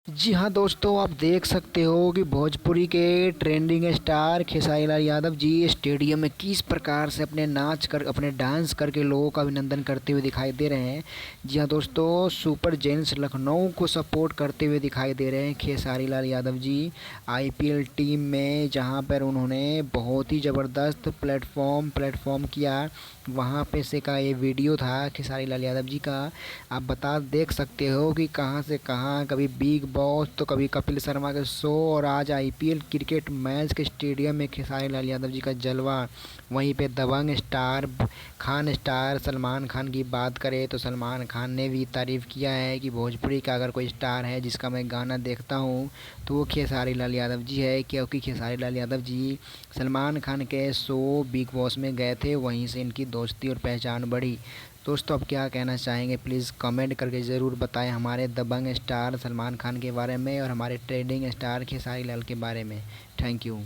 जी हाँ दोस्तों, आप देख सकते हो कि भोजपुरी के trending star Khesari Lal Yadav ji stadium में किस प्रकार से अपने डांस करके लोगों का अभिनंदन करते हुए दिखाई दे रहे हैं। जी हाँ दोस्तों, सुपर जेंट्स लखनऊ को सपोर्ट करते हुए दिखाई दे रहे हैं खेसारी लाल यादव जी आईपीएल टीम में, जहां पर उन्होंने बहुत ही ज़बरदस्त प्लेटफॉर्म किया। वहां पे से का ये वीडियो था खेसारी लाल यादव जी का। आप देख सकते हो कि कहां से कहां, कभी बिग बॉस तो कभी कपिल शर्मा के शो, और आज आईपीएल क्रिकेट मैच के स्टेडियम में खेसारी लाल यादव जी का जलवा। वहीं पे दबंग स्टार सलमान खान की बात करें तो सलमान खान ने भी तारीफ़ किया है कि भोजपुरी का अगर कोई स्टार है जिसका मैं गाना देखता हूँ तो वो खेसारी लाल यादव जी है, क्योंकि खेसारी लाल यादव जी सलमान खान के शो बिग बॉस में गए थे, वहीं से इनकी दोस्ती और पहचान बढ़ी। दोस्तों, आप क्या कहना चाहेंगे प्लीज़ कमेंट करके ज़रूर बताएं हमारे दबंग स्टार सलमान खान के बारे में और हमारे ट्रेंडिंग स्टार खेसारी लाल के बारे में। Thank you.